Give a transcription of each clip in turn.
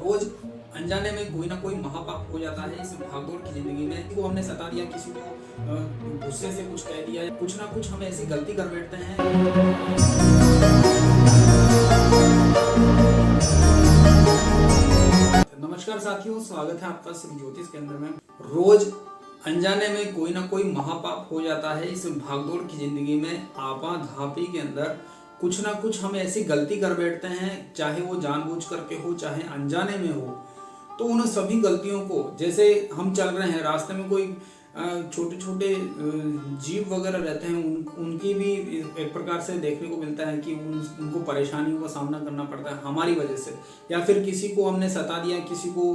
रोज अनजाने में कोई ना कोई महापाप हो जाता है इस भागदौड़ की जिंदगी में। किसी को हमने सता दिया, किसी को गुस्से से कुछ कह दिया, कुछ ना कुछ हम ऐसी गलती कर बैठते हैं। नमस्कार साथियों, स्वागत है आपका श्री ज्योतिष केंद्र में। रोज अनजाने में कोई ना कोई महापाप हो जाता है इस भागदौड़ की जिंदगी में। आपाधापी के अंदर कुछ ना कुछ हम ऐसी गलती कर बैठते हैं, चाहे वो जानबूझ करके हो चाहे अनजाने में हो। तो उन सभी गलतियों को, जैसे हम चल रहे हैं रास्ते में, कोई छोटे छोटे जीव वगैरह रहते हैं, उनकी भी एक प्रकार से देखने को मिलता है कि उनको परेशानियों का सामना करना पड़ता है हमारी वजह से। या फिर किसी को हमने सता दिया, किसी को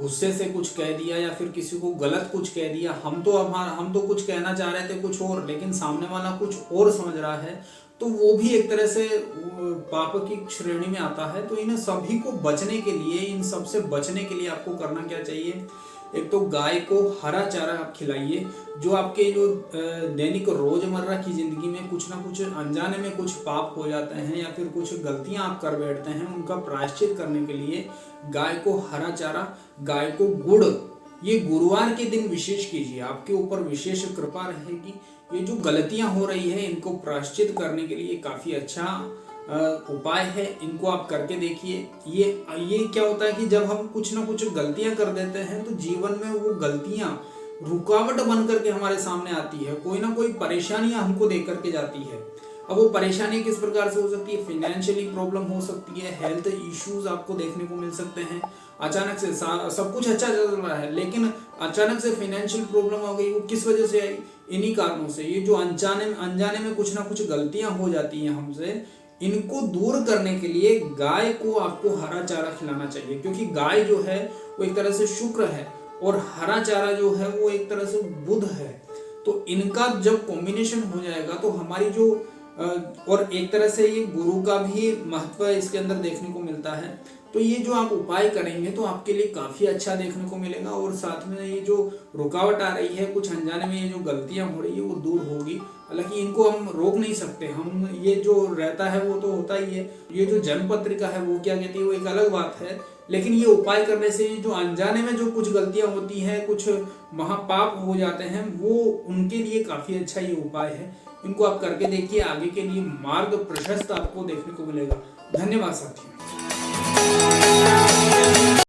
गुस्से से कुछ कह दिया, या फिर किसी को गलत कुछ कह दिया। हम तो कुछ कहना चाह रहे थे कुछ और, लेकिन सामने वाला कुछ और समझ रहा है, तो वो भी एक तरह से पाप की श्रेणी में आता है। तो इन सभी को बचने के लिए, इन सब से बचने के लिए आपको करना क्या चाहिए? एक तो गाय को हरा चारा आप खिलाइए। जो आपके जो दैनिक रोजमर्रा की जिंदगी में कुछ ना कुछ अनजाने में कुछ पाप हो जाते हैं या फिर कुछ गलतियां आप कर बैठते हैं, उनका प्रायश्चित करने के लिए गाय को हरा चारा, गाय को गुड़, ये गुरुवार के दिन विशेष कीजिए। आपके ऊपर विशेष कृपा रहेगी। ये जो गलतियां हो रही है, इनको प्रायश्चित करने के लिए काफी अच्छा उपाय है। इनको आप करके देखिए। ये क्या होता है कि जब हम कुछ ना कुछ गलतियां कर देते हैं तो जीवन में वो गलतियां रुकावट बन करके हमारे सामने आती है। कोई ना कोई परेशानियां हमको दे करके जाती है। अब वो परेशानी किस प्रकार से हो सकती है? फाइनेंशियली प्रॉब्लम हो सकती है, हेल्थ इश्यूज आपको देखने को मिल सकते हैं। अचानक से सब कुछ अच्छा चल रहा है, लेकिन अचानक से फाइनेंशियल प्रॉब्लम हो गई। वो किस वजह से आई? इन्हीं कारणों से। ये जो अनजाने में कुछ ना कुछ गलतियां हो जाती हैं हमसे, इनको दूर करने के लिए गाय को आपको हरा चारा खिलाना चाहिए। क्योंकि गाय जो है वो एक तरह से शुक्र है, और हरा चारा जो है वो एक तरह से बुध है। तो इनका जब कॉम्बिनेशन हो जाएगा तो हमारी जो और एक तरह से ये गुरु का भी महत्व इसके अंदर देखने को मिलता है। तो ये जो आप उपाय करेंगे तो आपके लिए काफी अच्छा देखने को मिलेगा। और साथ में ये जो रुकावट आ रही है, कुछ अनजाने में ये जो गलतियां हो रही है, वो दूर होगी। हालांकि इनको हम रोक नहीं सकते, हम ये जो रहता है वो तो होता ही है। ये जो जन्म पत्रिका है वो क्या कहती है, वो एक अलग बात है। लेकिन ये उपाय करने से जो अनजाने में जो कुछ गलतियां होती हैं, कुछ महापाप हो जाते हैं, वो उनके लिए काफी अच्छा ये उपाय है। इनको आप करके देखिए, आगे के लिए मार्ग प्रशस्त आपको देखने को मिलेगा। धन्यवाद साथियों।